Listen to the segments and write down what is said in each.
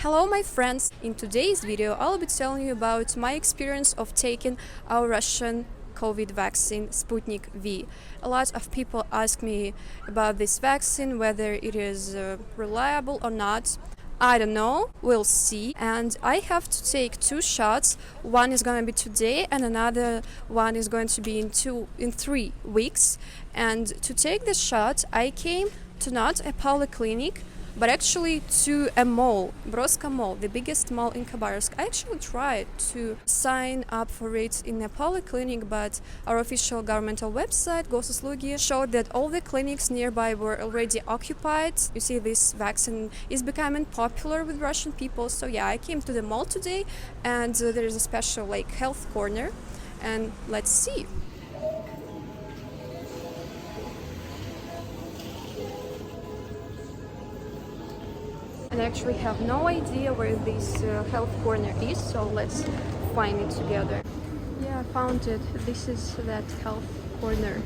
Hello my friends! In today's video I'll be telling you about my experience of taking our Russian COVID vaccine Sputnik V. A lot of people ask me about this vaccine, whether it is reliable or not. I don't know, we'll see. And I have to take two shots. One is going to be today and another one is going to be in 3 weeks. And to take the shot I came to not a polyclinic but actually to a mall, Broska Mall, the biggest mall in Khabarovsk. I actually tried to sign up for it in a polyclinic, but our official governmental website, Gosuslugi, showed that all the clinics nearby were already occupied. You see, this vaccine is becoming popular with Russian people. So yeah, I came to the mall today and there is a special health corner, and let's see. And I actually have no idea where this health corner is, so let's find it together. Yeah, I found it. This is that health corner.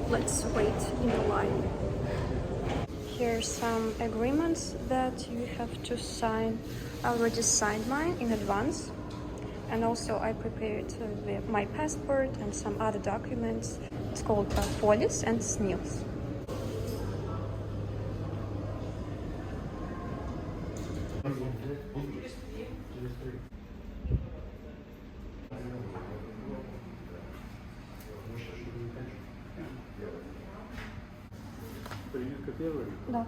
Let's wait in the line. Here's some agreements that you have to sign. I already signed mine in advance. And also I prepared my passport and some other documents. It's called Polis and SNILS. Да.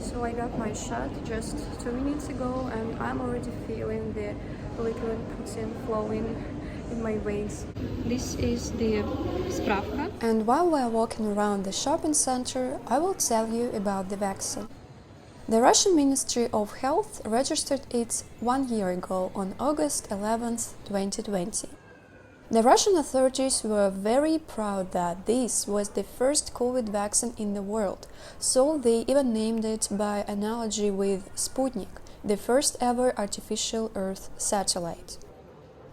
So I got my shot just 2 minutes ago and I'm already feeling the liquid protein flowing in my veins. This is the spravka. And while we're walking around the shopping center, I will tell you about the vaccine. The Russian Ministry of Health registered it 1 year ago on August 11th, 2020. The Russian authorities were very proud that this was the first COVID vaccine in the world, so they even named it by analogy with Sputnik, the first ever artificial Earth satellite.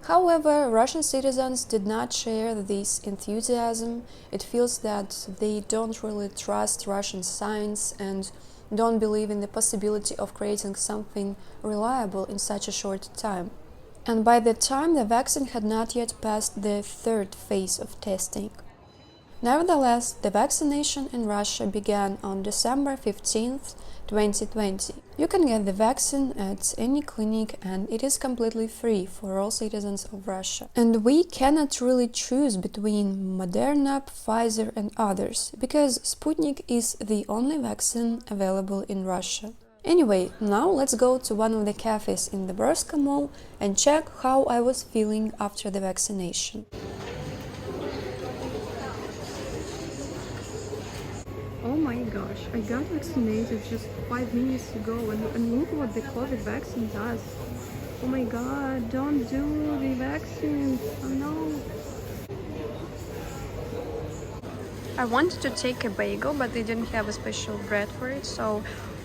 However, Russian citizens did not share this enthusiasm. It feels that they don't really trust Russian science and don't believe in the possibility of creating something reliable in such a short time. And by that time, the vaccine had not yet passed the third phase of testing. Nevertheless, the vaccination in Russia began on December 15th, 2020. You can get the vaccine at any clinic and it is completely free for all citizens of Russia. And we cannot really choose between Moderna, Pfizer and others, because Sputnik is the only vaccine available in Russia. Anyway, now let's go to one of the cafes in the Broska Mall and check how I was feeling after the vaccination. Oh my gosh, I got vaccinated just 5 minutes ago and look what the COVID vaccine does. Oh my god, don't do the vaccine, oh no. I wanted to take a bagel, but they didn't have a special bread for it, so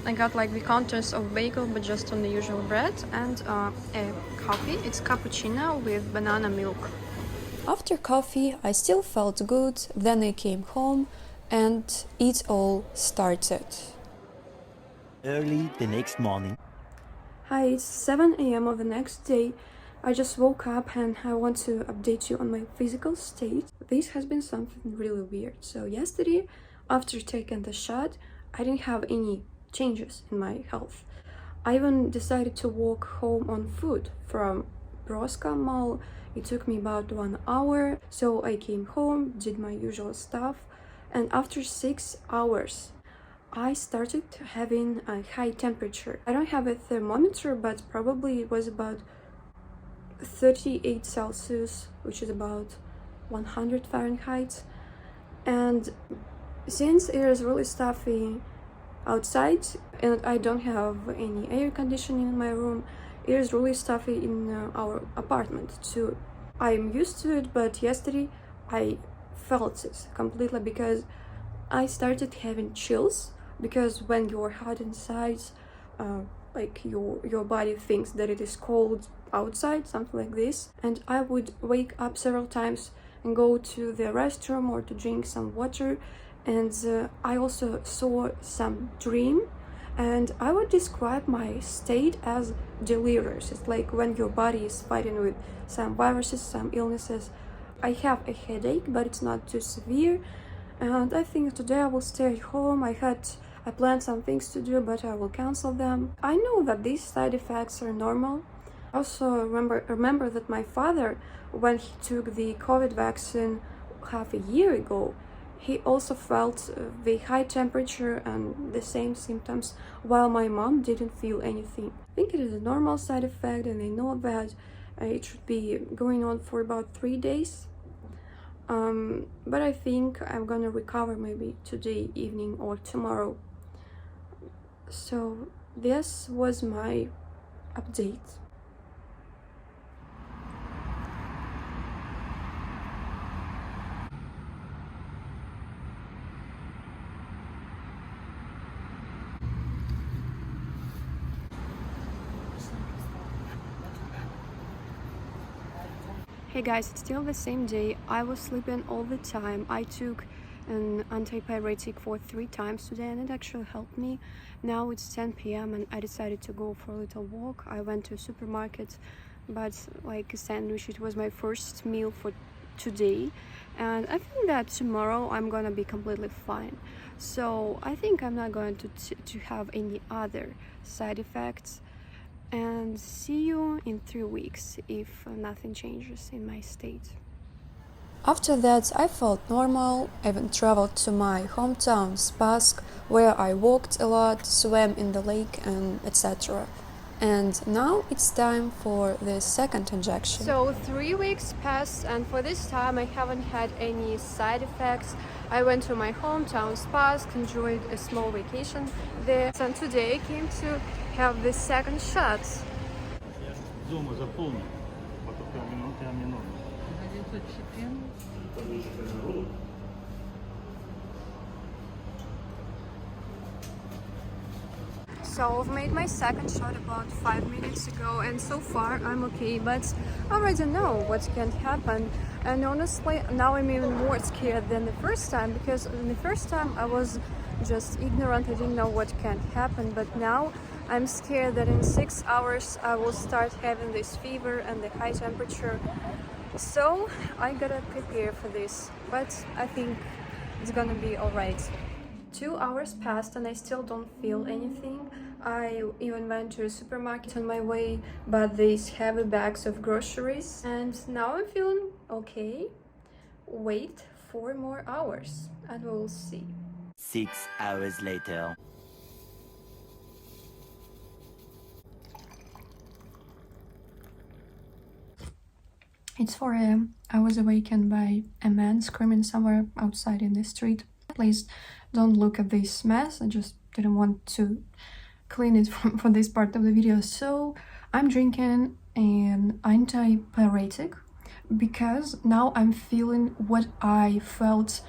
I got the contents of bagel, but just on the usual bread, and a coffee. It's cappuccino with banana milk. After coffee, I still felt good, then I came home and it all started. Early the next morning. Hi, it's 7 a.m. of the next day. I just woke up and I want to update you on my physical state. This has been something really weird. So yesterday, after taking the shot, I didn't have any changes in my health. I even decided to walk home on foot from Broska Mall. It took me about 1 hour, so I came home, did my usual stuff, and after 6 hours I started having a high temperature. I don't have a thermometer, but probably it was about 38 Celsius, which is about 100 Fahrenheit. And since it is really stuffy outside and I don't have any air conditioning in my room, it is really stuffy in our apartment too. I'm used to it, but yesterday I felt it completely because I started having chills, because when you're hot inside like your body thinks that it is cold outside, something like this. And I would wake up several times and go to the restroom or to drink some water. And I also saw some dream, and I would describe my state as delirious. It's like when your body is fighting with some viruses, some illnesses. I have a headache, but it's not too severe. And I think today I will stay at home. I planned some things to do, but I will cancel them. I know that these side effects are normal. I also remember that my father, when he took the COVID vaccine half a year ago, he also felt the high temperature and the same symptoms, while my mom didn't feel anything. I think it is a normal side effect, and I know that it should be going on for about 3 days. But I think I'm gonna recover maybe today evening or tomorrow. So this was my update. Hey guys, it's still the same day. I was sleeping all the time. I took an antipyretic for 3 times today, and it actually helped me. Now it's 10 p.m. and I decided to go for a little walk. I went to a supermarket, but like a sandwich, it was my first meal for today, and I think that tomorrow I'm gonna be completely fine. So I think I'm not going to have any other side effects. And see you in 3 weeks if nothing changes in my state. After that, I felt normal. I even traveled to my hometown, Spassk, where I walked a lot, swam in the lake, and etc. And now it's time for the second injection. So 3 weeks passed, and for this time I haven't had any side effects. I went to my hometown, Spassk, enjoyed a small vacation there. And today I came to have the second shot. So I've made my second shot about 5 minutes ago, and so far I'm okay, but I already know what can happen. And honestly, now I'm even more scared than the first time, because in the first time I was just ignorant, I didn't know what can happen, but now I'm scared that in 6 hours I will start having this fever and the high temperature. So I gotta prepare for this, but I think it's gonna be alright. 2 hours passed and I still don't feel anything. I even went to a supermarket on my way, bought these heavy bags of groceries, and now I'm feeling okay. Wait 4 more hours and we'll see. 6 hours later. It's 4 a.m. I was awakened by a man screaming somewhere outside in the street. Please don't look at this mess. I just didn't want to clean it for this part of the video. So I'm drinking an antipyretic because now I'm feeling what I felt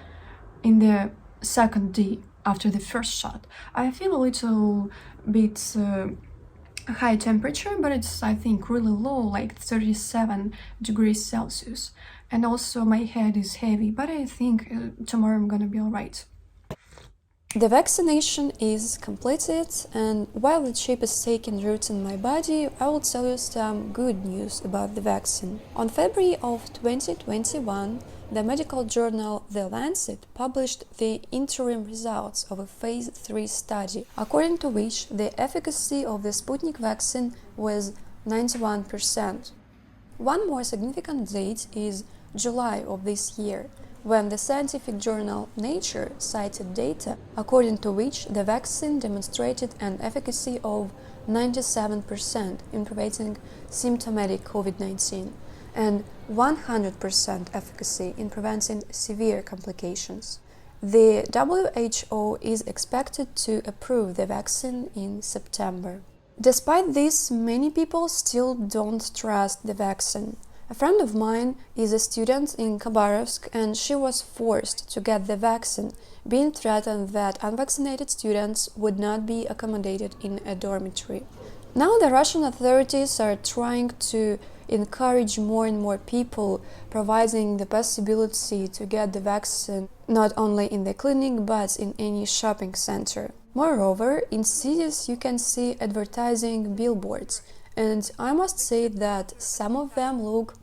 in the second day after the first shot. I feel a little bit high temperature, but it's, I think, really low, like 37 degrees Celsius. And also my head is heavy, but I think tomorrow I'm gonna be alright. The vaccination is completed, and while the chip is taking root in my body, I will tell you some good news about the vaccine. On February of 2021, the medical journal The Lancet published the interim results of a phase 3 study, according to which the efficacy of the Sputnik vaccine was 91%. One more significant date is July of this year, when the scientific journal Nature cited data according to which the vaccine demonstrated an efficacy of 97% in preventing symptomatic COVID-19 and 100% efficacy in preventing severe complications. The WHO is expected to approve the vaccine in September. Despite this, many people still don't trust the vaccine. A friend of mine is a student in Khabarovsk, and she was forced to get the vaccine, being threatened that unvaccinated students would not be accommodated in a dormitory. Now the Russian authorities are trying to encourage more and more people, providing the possibility to get the vaccine not only in the clinic but in any shopping center. Moreover, in cities you can see advertising billboards, and I must say that some of them look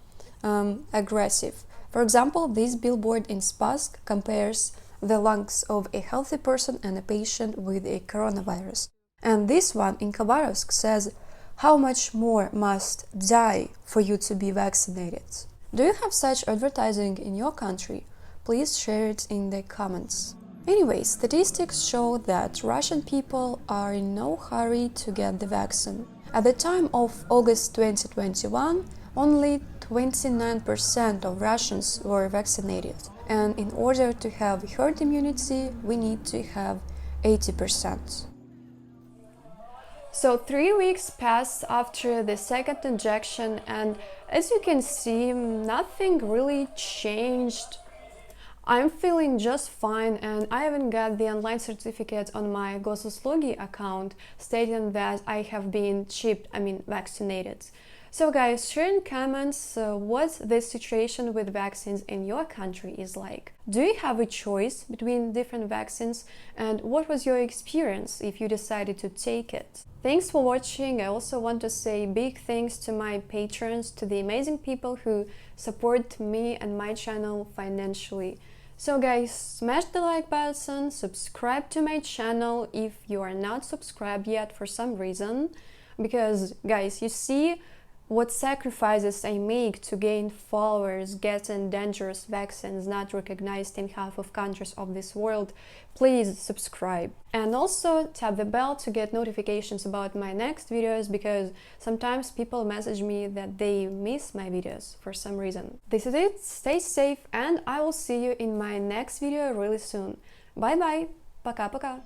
aggressive. For example, this billboard in Spassk compares the lungs of a healthy person and a patient with a coronavirus. And this one in Khabarovsk says, "How much more must die for you to be vaccinated?" Do you have such advertising in your country? Please share it in the comments. Anyway, statistics show that Russian people are in no hurry to get the vaccine. At the time of August 2021, only 29% of Russians were vaccinated. And in order to have herd immunity, we need to have 80%. So 3 weeks passed after the second injection, and as you can see, nothing really changed. I'm feeling just fine, and I even got the online certificate on my Gosuslugi account stating that I have been vaccinated. So guys, share in comments what the situation with vaccines in your country is like. Do you have a choice between different vaccines, and what was your experience if you decided to take it? Thanks for watching. I also want to say big thanks to my patrons, to the amazing people who support me and my channel financially. So guys, smash the like button, subscribe to my channel if you are not subscribed yet for some reason, because guys, you see what sacrifices I make to gain followers, getting dangerous vaccines not recognized in half of countries of this world. Please subscribe. And also tap the bell to get notifications about my next videos, because sometimes people message me that they miss my videos for some reason. This is it, stay safe, and I will see you in my next video really soon. Bye bye, пока-пока.